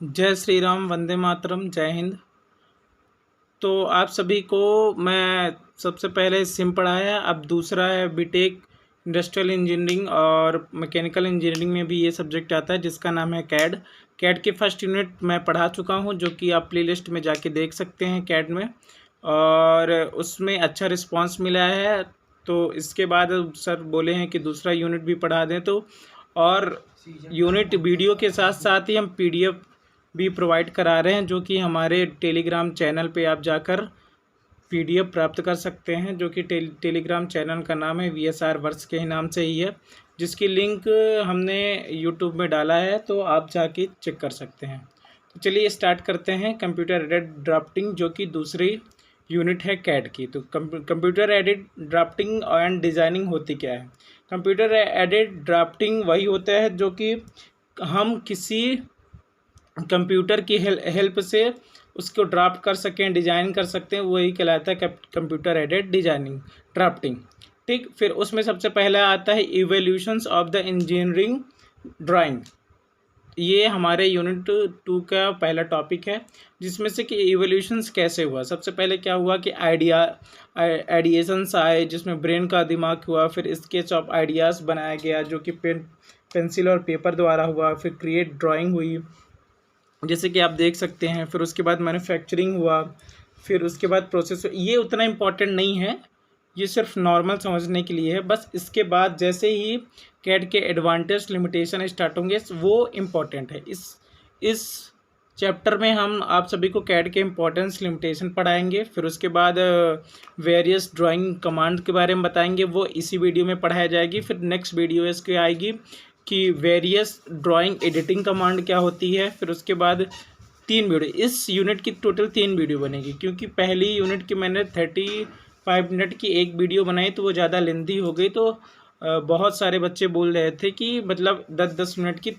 जय श्री राम, वंदे मातरम, जय हिंद। तो आप सभी को मैं सबसे पहले सिम पढ़ाया, अब दूसरा है बीटेक इंडस्ट्रियल इंजीनियरिंग और मैकेनिकल इंजीनियरिंग में भी ये सब्जेक्ट आता है जिसका नाम है कैड। कैड के फर्स्ट यूनिट मैं पढ़ा चुका हूँ, जो कि आप प्लेलिस्ट में जाके देख सकते हैं कैड में, और उसमें अच्छा रिस्पांस मिला है। तो इसके बाद सर बोले हैं कि दूसरा यूनिट भी पढ़ा दें, तो और यूनिट वीडियो के साथ साथ ही हम पीडीएफ भी प्रोवाइड करा रहे हैं, जो कि हमारे टेलीग्राम चैनल पे आप जाकर पीडीएफ प्राप्त कर सकते हैं, जो कि टेलीग्राम चैनल का नाम है VSR वर्क्स के ही नाम से ही है, जिसकी लिंक हमने यूट्यूब में डाला है, तो आप जाके चेक कर सकते हैं। तो चलिए स्टार्ट करते हैं कंप्यूटर एडेड ड्राफ्टिंग, जो कि दूसरी यूनिट है कैड की। तो computer aided drafting and designing होती क्या है? कंप्यूटर एडेड ड्राफ्टिंग वही होता है जो कि हम किसी कंप्यूटर की हेल्प से उसको ड्राफ्ट कर सकें, डिज़ाइन कर सकते हैं, वही कहलाता है कंप्यूटर एडेड डिजाइनिंग ड्राफ्टिंग। ठीक, फिर उसमें सबसे पहला आता है evolutions of the engineering drawing. ये हमारे यूनिट 2 का पहला टॉपिक है, जिसमें से कि इवोल्यूशंस कैसे हुआ। सबसे पहले क्या हुआ कि आइडिएशंस आए, जिसमें ब्रेन का दिमाग हुआ, फिर स्केच ऑफ आइडियाज़ बनाया गया जो कि पेंसिल और पेपर द्वारा हुआ, फिर क्रिएट ड्राइंग हुई जैसे कि आप देख सकते हैं, फिर उसके बाद मैन्युफैक्चरिंग हुआ, फिर उसके बाद प्रोसेस। ये उतना इम्पोर्टेंट नहीं है, ये सिर्फ नॉर्मल समझने के लिए है बस। इसके बाद जैसे ही कैड के एडवांटेज लिमिटेशन स्टार्ट होंगे वो इम्पोर्टेंट है। इस चैप्टर में हम आप सभी को कैड के इम्पोर्टेंस लिमिटेशन पढ़ाएंगे, फिर उसके बाद वेरियस ड्राइंग कमांड के बारे में बताएंगे, वो इसी वीडियो में पढ़ाया जाएगी। फिर नेक्स्ट वीडियो इसकी आएगी कि वेरियस ड्राइंग एडिटिंग कमांड क्या होती है। फिर उसके बाद 3 वीडियो, इस यूनिट की टोटल 3 वीडियो बनेगी, क्योंकि पहली यूनिट की मैंने 35 मिनट की एक वीडियो बनाई तो वो ज़्यादा लेंथी हो गई। तो बहुत सारे बच्चे बोल रहे थे कि मतलब 10-10 मिनट की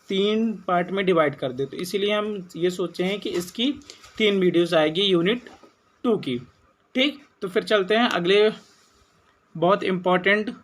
3 पार्ट में डिवाइड कर दे, तो इसीलिए हम ये सोचे हैं कि इसकी 3 वीडियोस आएगी यूनिट 2 की। ठीक, तो फिर चलते हैं अगले बहुत इम्पॉर्टेंट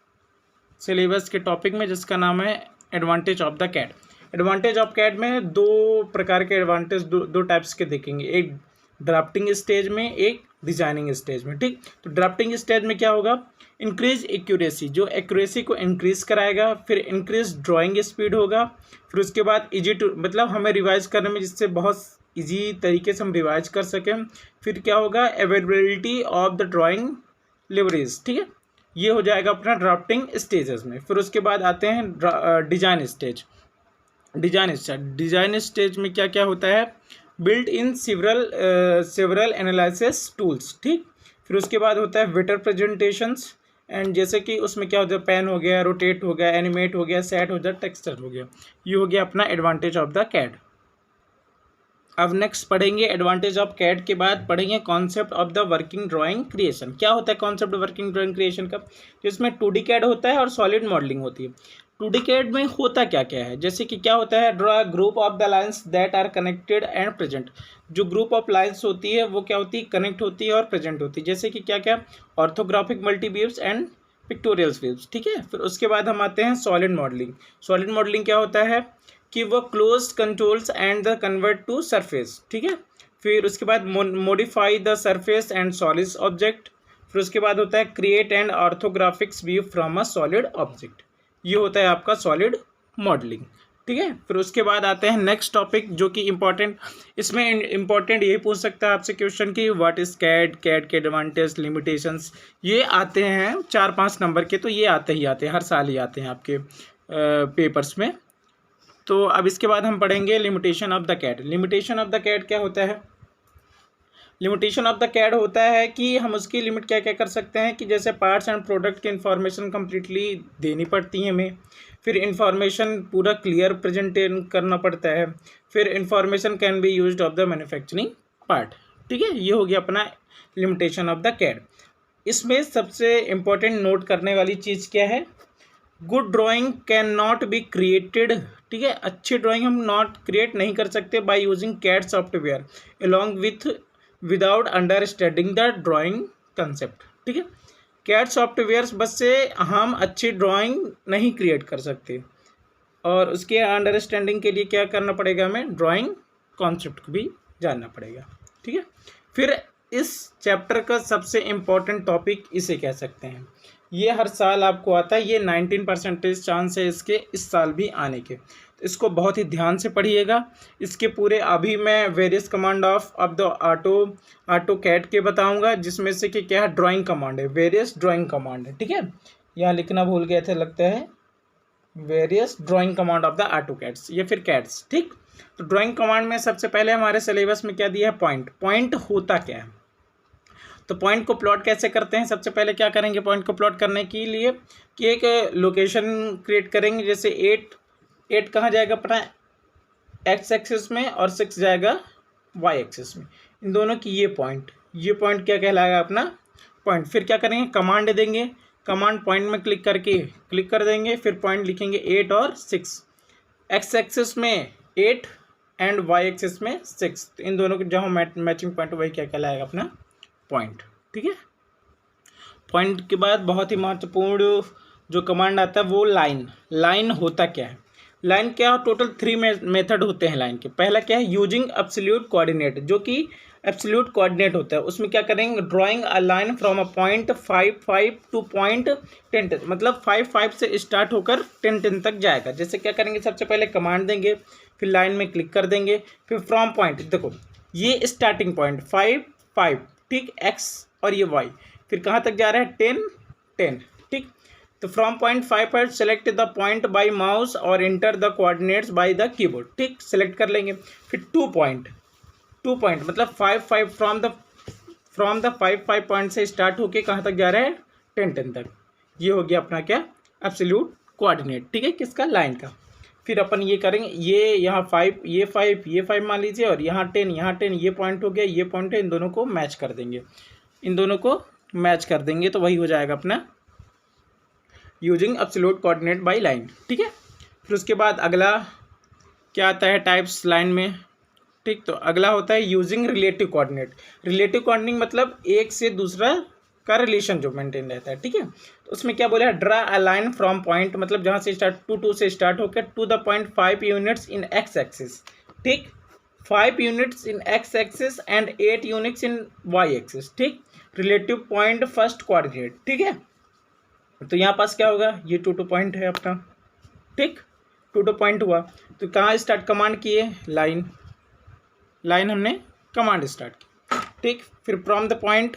सिलेबस के टॉपिक में, जिसका नाम है advantage of the CAD. Advantage of CAD में 2 प्रकार के एडवांटेज, दो टाइप्स के देखेंगे, एक ड्राफ्टिंग स्टेज में, एक डिजाइनिंग स्टेज में। ठीक, तो ड्राफ्टिंग स्टेज में क्या होगा? इंक्रीज एक्यूरेसी, जो एक्यूरेसी को इंक्रीज कराएगा, फिर इंक्रीज ड्राइंग स्पीड होगा, फिर उसके बाद इजी टू, मतलब हमें रिवाइज करने में जिससे बहुत इजी तरीके से हम रिवाइज कर सकें। फिर क्या होगा? Availability of the drawing leverage. ठीक है, ये हो जाएगा अपना ड्राफ्टिंग स्टेजेस में। फिर उसके बाद आते हैं डिजाइन स्टेज। डिजाइन स्टेज में क्या क्या होता है? Built in several analysis tools. ठीक, फिर उसके बाद होता है बेटर प्रेजेंटेशंस, एंड जैसे कि उसमें क्या होता है? पेन हो गया, रोटेट हो गया, एनिमेट हो गया, सेट हो गया, टेक्सचर हो गया। ये हो गया अपना एडवांटेज ऑफ द कैड। अब नेक्स्ट पढ़ेंगे एडवांटेज ऑफ कैड के बाद पढ़ेंगे concept of the working drawing creation. क्या होता है कॉन्सेप्ट वर्किंग ड्राइंग क्रिएशन का? जिसमें 2D कैड होता है और सॉलिड मॉडलिंग होती है। 2D कैड में होता क्या क्या है? जैसे कि क्या होता है? Draw group of the lines that are connected and present. जो ग्रुप ऑफ लाइन्स होती है वो क्या होती है? कनेक्ट होती है और प्रेजेंट होती है। जैसे कि क्या क्या? Orthographic multi views and pictorials views. ठीक है, फिर उसके बाद हम आते हैं सॉलिड मॉडलिंग। सॉलिड मॉडलिंग क्या होता है कि वो close controls and the convert to surface. ठीक है, फिर उसके बाद modify the surface and solid object. फिर उसके बाद होता है create and orthographics view from a solid object. ये होता है आपका सॉलिड मॉडलिंग। ठीक है, फिर उसके बाद आते हैं नेक्स्ट टॉपिक जो कि इम्पोर्टेंट, इसमें इम्पोर्टेंट यही पूछ सकता है आपसे क्वेश्चन की व्हाट इज कैड, कैड के एडवांटेज लिमिटेशंस। ये आते हैं 4-5 नंबर के, तो ये आते ही आते हैं, हर साल ही आते हैं आपके पेपर्स में। तो अब इसके बाद हम पढ़ेंगे limitation of the CAD. Limitation of the CAD क्या होता है? लिमिटेशन ऑफ द कैड होता है कि हम उसकी लिमिट क्या क्या कर सकते हैं कि जैसे पार्ट्स एंड प्रोडक्ट की इन्फॉर्मेशन कम्प्लीटली देनी पड़ती है हमें, फिर इन्फॉर्मेशन पूरा क्लियर प्रेजेंटेन करना पड़ता है, फिर information can be used of the manufacturing part. ठीक है, ये हो गया अपना लिमिटेशन ऑफ द कैड। इसमें सबसे इम्पोर्टेंट नोट करने वाली चीज़ क्या है? Good drawing can not be created. ठीक है, अच्छी ड्राइंग हम नॉट क्रिएट नहीं कर सकते by using CAD software along without understanding the drawing concept. ठीक है, कैड सॉफ्टवेयर बस से हम अच्छी ड्राइंग नहीं क्रिएट कर सकते, और उसके अंडरस्टैंडिंग के लिए क्या करना पड़ेगा? हमें ड्राइंग कॉन्सेप्ट को भी जानना पड़ेगा। ठीक है, फिर इस चैप्टर का सबसे इम्पोर्टेंट टॉपिक इसे कह सकते हैं, ये हर साल आपको आता है, ये 19% चांस है इसके इस साल भी आने के, तो इसको बहुत ही ध्यान से पढ़िएगा। इसके पूरे अभी मैं various command of the AutoCAD के बताऊंगा, जिसमें से कि क्या है ड्राइंग कमांड है, वेरियस ड्राइंग कमांड है। ठीक है, यहाँ लिखना भूल गए थे लगता है, various drawing command of the AutoCADs या फिर कैड्स। ठीक, तो ड्राइंग कमांड में सबसे पहले हमारे सिलेबस में क्या दिया है, पॉइंट। पॉइंट होता क्या है, तो पॉइंट को प्लॉट कैसे करते हैं, सबसे पहले क्या करेंगे पॉइंट को प्लॉट करने के लिए कि एक लोकेशन क्रिएट करेंगे, जैसे 8 कहाँ जाएगा अपना एक्स एक्सिस में और 6 जाएगा वाई एक्सिस में, इन दोनों की ये पॉइंट क्या कहलाएगा अपना पॉइंट। फिर क्या करेंगे कमांड देंगे, कमांड पॉइंट में क्लिक कर देंगे, फिर पॉइंट लिखेंगे 8 और 6, एक्स एक्सिस में 8 एंड वाई एक्सिस में 6, तो इन दोनों के जहाँ मैचिंग पॉइंट वही क्या कहलाएगा अपना पॉइंट। ठीक है, पॉइंट के बाद बहुत ही महत्वपूर्ण जो कमांड आता है वो लाइन होता क्या है, लाइन क्या है, टोटल 3 मेथड होते हैं लाइन के। पहला क्या है, यूजिंग एब्सोल्यूट कोऑर्डिनेट, जो कि एब्सोल्यूट कोऑर्डिनेट होता है, उसमें क्या करेंगे drawing a line from a point 5 two point 10, मतलब 5 से स्टार्ट होकर 10 तक जाएगा। जैसे क्या करेंगे, सबसे पहले कमांड देंगे, फिर लाइन में क्लिक कर देंगे, फिर फ्रॉम पॉइंट, देखो ये स्टार्टिंग पॉइंट 5, ठीक, एक्स और ये वाई, फिर कहाँ तक जा रहा है 10, ठीक। तो फ्रॉम पॉइंट 5 पर select the point by mouse और enter the coordinates by the keyboard, ठीक, सेलेक्ट कर लेंगे। फिर 2 पॉइंट मतलब 5 फ्रॉम द 5 पॉइंट से स्टार्ट होके कहाँ तक जा रहा है 10 तक, ये हो गया अपना क्या एब्सोल्यूट कोऑर्डिनेट, ठीक है, किसका लाइन का। फिर अपन ये करेंगे, ये यहाँ 5 ये 5 मान लीजिए, और यहाँ 10 ये पॉइंट हो गया, ये पॉइंट है, इन दोनों को मैच कर देंगे, तो वही हो जाएगा अपना using absolute coordinate by line, ठीक है। फिर उसके बाद अगला क्या आता है टाइप्स लाइन में, ठीक, तो अगला होता है यूजिंग रिलेटिव कोऑर्डिनेट मतलब एक से दूसरा का रिलेशन जो मेंटेन रहता है, ठीक है। तो उसमें क्या बोला है, draw a line from point, मतलब जहाँ से स्टार्ट 2 से स्टार्ट होकर to the point 5 units in X axis, ठीक, 5 units in X axis and 8 units in Y axis, ठीक, रिलेटिव पॉइंट फर्स्ट कोऑर्डिनेट, ठीक है। तो यहाँ पास क्या होगा, ये 2 पॉइंट है अपना, ठीक, 2 पॉइंट हुआ, तो कहाँ स्टार्ट कमांड किए, लाइन हमने कमांड स्टार्ट की, ठीक। फिर फ्रॉम द पॉइंट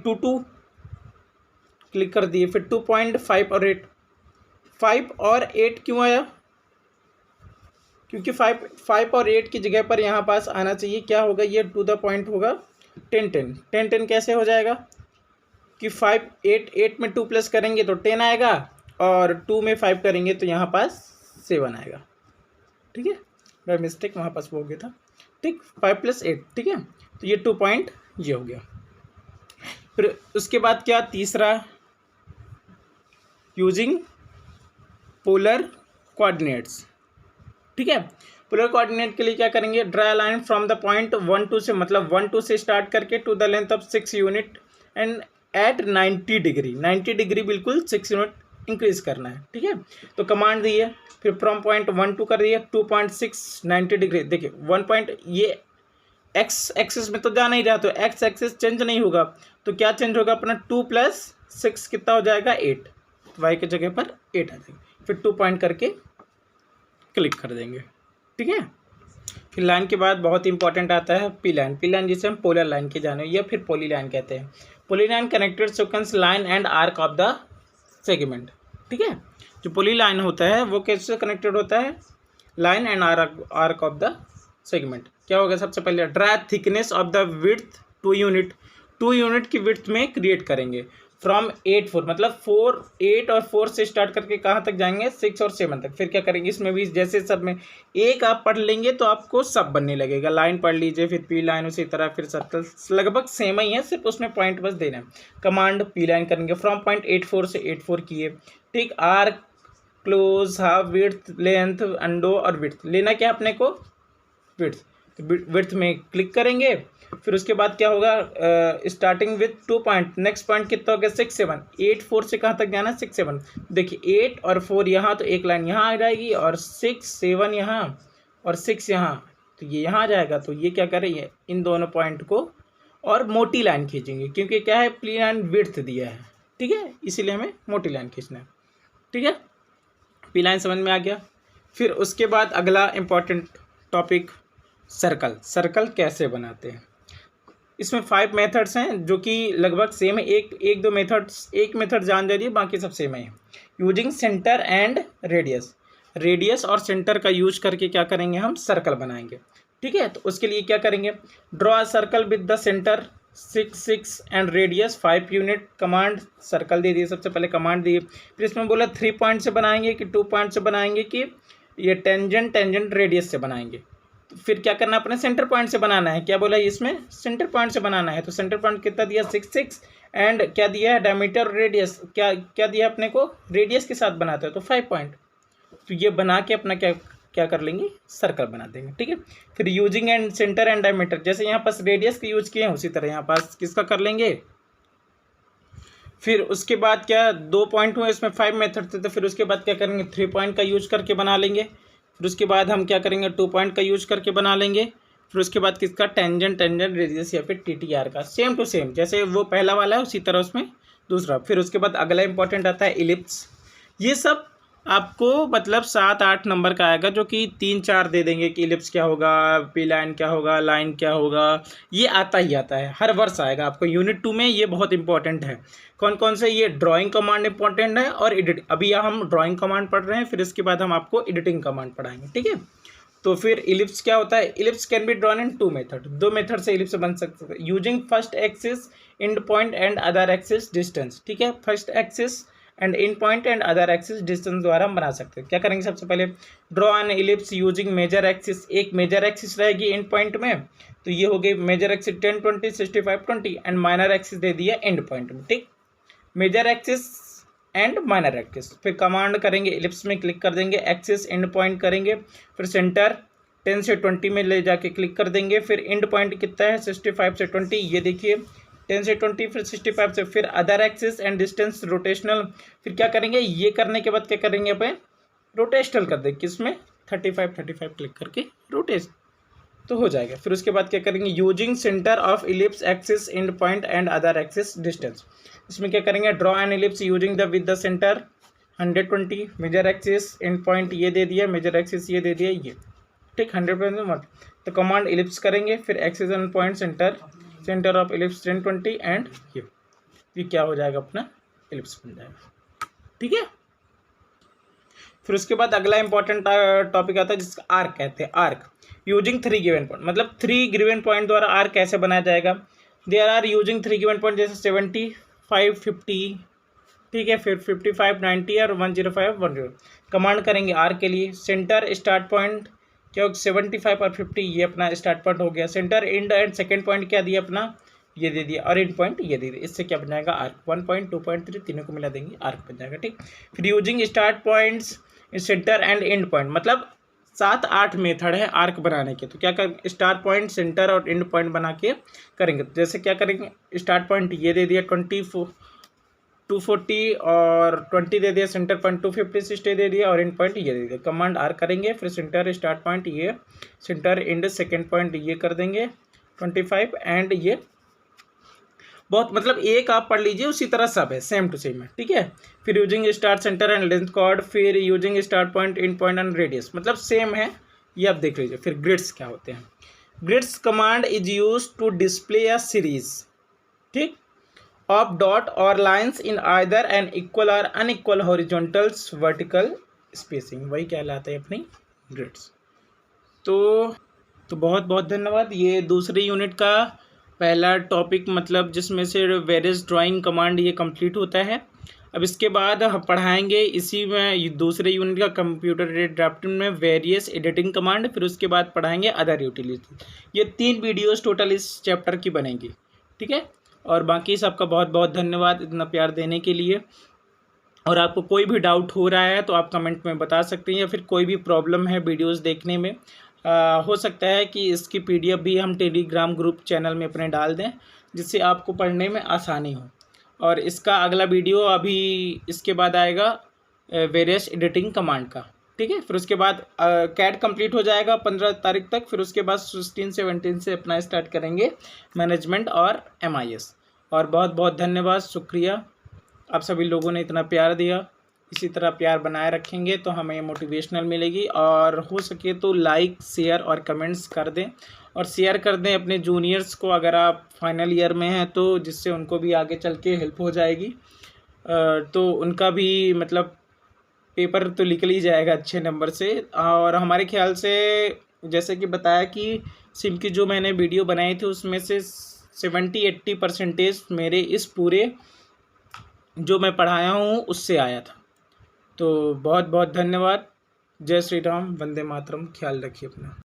2 क्लिक कर दिए, फिर 2 पॉइंट 5 और 8 क्यों आया, क्योंकि 5 और 8 की जगह पर यहाँ पास आना चाहिए, क्या होगा, ये टू द पॉइंट होगा 10 कैसे हो जाएगा कि 8 में 2 प्लस करेंगे तो 10 आएगा, और 2 में 5 करेंगे तो यहाँ पास 7 आएगा, ठीक है, बाय मिस्टेक वहाँ पास वो हो गया था, ठीक, 5 + 8, ठीक है। तो ये 2 पॉइंट ये हो गया। फिर उसके बाद क्या, तीसरा यूजिंग पोलर कोऑर्डिनेट्स, ठीक है। पोलर कोऑर्डिनेट के लिए क्या करेंगे, draw line from the point 1 2 से, मतलब 1 2 से स्टार्ट करके to the length of 6 unit and at 90 degree बिल्कुल 6 यूनिट इंक्रीज करना है, ठीक है। तो कमांड दी है, फिर फ्रॉम पॉइंट 1 2 कर दिए 2.6 90 डिग्री, देखिए 1 पॉइंट ये एक्स एक्सिस में तो जा नहीं रहा, तो एक्स एक्सिस चेंज नहीं होगा, तो क्या चेंज होगा अपना 2 + 6 कितना हो जाएगा 8, वाई की जगह पर 8 आ जाएगा, फिर 2 पॉइंट करके क्लिक कर देंगे, ठीक है। फिर लाइन के बाद बहुत इंपॉर्टेंट आता है पी लाइन जिसे हम पोलर लाइन के जाने या फिर पोली लाइन कहते हैं। Polyline connected sequence line and arc of the segment, ठीक है। जो पोली लाइन होता है वो कैसे कनेक्टेड होता है, line and arc of the segment. क्या होगा, सबसे पहले draw thickness of the width 2 unit की विड्थ में क्रिएट करेंगे फ्रॉम 8 4, मतलब 8 और 4 से स्टार्ट करके कहाँ तक जाएंगे 6 और 7 तक। फिर क्या करेंगे, इसमें भी जैसे सब में एक आप पढ़ लेंगे तो आपको सब बनने लगेगा, लाइन पढ़ लीजिए, फिर पी लाइन, उसी तरह फिर सर्कल लगभग सेम ही है, सिर्फ उसमें पॉइंट बस देना है। कमांड पी लाइन करेंगे फ्रॉम पॉइंट 8 4 से 8 4 किए, ठीक, arc close half width length undo और विड्थ लेना क्या अपने को विड्थ, तो विड्थ में क्लिक करेंगे, फिर उसके बाद क्या होगा, starting with 2 point, next point कितना हो गया 6 7, 8 4 से कहाँ तक जाना 6 7, देखिए 8 और 4 यहाँ, तो एक लाइन यहाँ आ जाएगी और 6 7 यहाँ और 6 यहाँ, तो ये यहाँ आ जाएगा। तो ये क्या करेंगे, इन दोनों पॉइंट को और मोटी लाइन खींचेंगे, क्योंकि क्या है प्लान विड्थ दिया है, ठीक है, इसीलिए हमें मोटी लाइन खींचना है, ठीक है। पी लाइन समझ में आ गया। फिर उसके बाद अगला इम्पॉर्टेंट टॉपिक सर्कल। सर्कल कैसे बनाते हैं, इसमें 5 मेथड्स हैं जो कि लगभग सेम है, एक दो मेथड्स, एक मेथड जान जाइए, बाकी सब सेम है। Using centre and radius, radius और सेंटर का यूज करके क्या करेंगे, हम सर्कल बनाएंगे, ठीक है। तो उसके लिए क्या करेंगे, draw a circle with the centre 6 6 and radius 5 unit. Command circle दे दिए, सबसे पहले कमांड दिए, फिर इसमें बोला 3 पॉइंट से बनाएंगे कि 2 पॉइंट से बनाएंगे कि ये टेंजेंट रेडियस से बनाएंगे। तो फिर क्या करना, अपने सेंटर पॉइंट से बनाना है, क्या बोला इसमें सेंटर पॉइंट से बनाना है। तो सेंटर पॉइंट कितना दिया 6 6 एंड क्या दिया है डायमीटर रेडियस, क्या दिया अपने को, रेडियस के साथ बनाते हैं तो 5 पॉइंट। तो ये बना के अपना क्या कर लेंगे, सर्कल बना देंगे, ठीक है। फिर using and centre and diameter, जैसे यहाँ पास रेडियस का यूज किए हैं उसी तरह यहाँ पास किसका कर लेंगे। फिर उसके बाद क्या 2 पॉइंट हुए, इसमें 5 मेथड थे, तो फिर उसके बाद क्या करेंगे 3 पॉइंट का यूज करके बना लेंगे। फिर उसके बाद हम क्या करेंगे 2 पॉइंट का यूज करके बना लेंगे। फिर उसके बाद किसका टेंजेंट रेडियस या फिर TTR का, सेम टू सेम जैसे वो पहला वाला है उसी तरह उसमें दूसरा। फिर उसके बाद अगला इंपॉर्टेंट आता है इलिप्स। ये सब आपको मतलब 7 8 नंबर का आएगा, जो कि 3 4 दे देंगे कि इलिप्स क्या होगा, पी लाइन क्या होगा, लाइन क्या होगा, ये आता ही आता है, हर वर्ष आएगा आपको। यूनिट 2 में ये बहुत इंपॉर्टेंट है। कौन कौन से, ये ड्राइंग कमांड इंपॉर्टेंट है और एडिट, अभी हम ड्राइंग कमांड पढ़ रहे हैं, फिर इसके बाद हम आपको एडिटिंग कमांड पढ़ाएंगे, ठीक है। तो फिर इलिप्स क्या होता है, ellipse can be drawn in 2 method, 2 method से इलिप्स बन सकते हैं, using first axis end point and other axis distance, ठीक है। First axis end in point and other axis distance द्वारा हम बना सकते हैं। क्या करेंगे, सबसे पहले draw an ellipse using major axis, एक मेजर एक्सिस रहेगी एंड पॉइंट में, तो ये हो गई major axis 10 20 65 20 and minor axis दे दिया एंड पॉइंट में, ठीक। Major axis and minor axis, फिर कमांड करेंगे इलिप्स में क्लिक कर देंगे, एक्सिस एंड पॉइंट करेंगे, फिर सेंटर 10 से 20 में ले जाके क्लिक कर देंगे, फिर एंड पॉइंट कितना है 65 से 20, ये देखिए 10 से 20, फिर 65 से, फिर other axis and distance rotational, फिर क्या करेंगे, ये करने के बाद क्या करेंगे अपन रोटेशनल कर देंगे, किसमें 35 क्लिक करके रोटेट तो हो जाएगा। फिर उसके बाद क्या करेंगे, using centre of ellipse axis end point and other axis distance, इसमें क्या करेंगे draw an ellipse using the with the centre 120, major axis end point ये दे दिया, मेजर एक्सिस ये दे दिया, ये ठीक 100% मत, तो कमांड इलिप्स करेंगे, फिर axis end point centre of ellipse 10 20 and ये क्या हो जाएगा अपना इलिप्स बन जाएगा, ठीक है। फिर उसके बाद अगला इंपॉर्टेंट टॉपिक आता है जिसका आर्क कहते हैं। आर्क यूजिंग 3 गिवन पॉइंट, मतलब 3 गिवन पॉइंट द्वारा आर्क कैसे बनाया जाएगा। There are using 3 given point, जैसे 75 50, ठीक है, फिर 55 90 और 105 10। कमांड करेंगे आर्क के लिए, सेंटर स्टार्ट पॉइंट क्या 75 और 50, ये अपना स्टार्ट पॉइंट हो गया। Centre and and second point क्या दिया अपना, ये दे दिया, और एंड पॉइंट ये दे दिया। इससे क्या बन जाएगा आर्क, 1 पॉइंट 2 पॉइंट 3 तीनों को मिला देंगे आर्क बन जाएगा, ठीक। फिर using start points centre and and point, मतलब 7 8 मेथड है आर्क बनाने के। तो क्या कर, स्टार्ट पॉइंट सेंटर और एंड पॉइंट बना के करेंगे। जैसे क्या करेंगे, स्टार्ट पॉइंट ये दे दिया 240 और 20 दे दिया, सेंटर पॉइंट 250 60 दे दिया और एंड पॉइंट ये दे दिया। कमांड आर करेंगे, फिर सेंटर स्टार्ट पॉइंट ये, सेंटर एंड सेकेंड पॉइंट ये कर देंगे 25 एंड ये, बहुत मतलब एक आप पढ़ लीजिए, उसी तरह सब है, सेम टू सेम है, ठीक है। फिर using start centre and length chord, फिर using start point end point and radius, मतलब सेम है, ये आप देख लीजिए। फिर ग्रिड्स क्या होते हैं, grids command is use to display a series, ठीक, ऑफ डॉट और lines in either an equal और अनइक्वल हॉरिजॉन्टल्स वर्टिकल स्पेसिंग, वही कहलाते हैं अपनी ग्रिड्स। तो बहुत बहुत धन्यवाद। ये दूसरी यूनिट का पहला टॉपिक, मतलब जिसमें से वेरियस ड्राइंग कमांड ये कंप्लीट होता है। अब इसके बाद हम पढ़ाएंगे इसी में दूसरे यूनिट का कंप्यूटर एडेड ड्राफ्टिंग में वेरियस एडिटिंग कमांड, फिर उसके बाद पढ़ाएंगे अदर यूटिलिटी। ये 3 वीडियोस टोटल इस चैप्टर की बनेंगी, ठीक है। और बाकी सबका बहुत बहुत धन्यवाद इतना प्यार देने के लिए। और आपको कोई भी डाउट हो रहा है तो आप कमेंट में बता सकते हैं, या फिर कोई भी प्रॉब्लम है वीडियोस देखने में हो सकता है कि इसकी PDF भी हम टेलीग्राम ग्रुप चैनल में अपने डाल दें, जिससे आपको पढ़ने में आसानी हो। और इसका अगला वीडियो अभी इसके बाद आएगा वेरियस एडिटिंग कमांड का, ठीक है। फिर उसके बाद कैट कंप्लीट हो जाएगा 15 तारीख तक। फिर उसके बाद 16-17 से अपना स्टार्ट करेंगे मैनेजमेंट और MIS। और बहुत बहुत धन्यवाद, शुक्रिया, आप सभी लोगों ने इतना प्यार दिया। इसी तरह प्यार बनाए रखेंगे तो हमें मोटिवेशनल मिलेगी। और हो सके तो लाइक, शेयर और कमेंट्स कर दें, और शेयर कर दें अपने जूनियर्स को अगर आप फाइनल ईयर में हैं तो, जिससे उनको भी आगे चल के हेल्प हो जाएगी। तो उनका भी मतलब पेपर तो निकल ही जाएगा अच्छे नंबर से। और हमारे ख्याल से जैसे कि बताया कि सिम की जो मैंने वीडियो बनाई थी उसमें से 70-80% मेरे इस पूरे जो मैं पढ़ाया हूँ उससे आया था। तो बहुत बहुत धन्यवाद। जय श्री राम, वंदे मातरम। ख्याल रखिए अपना।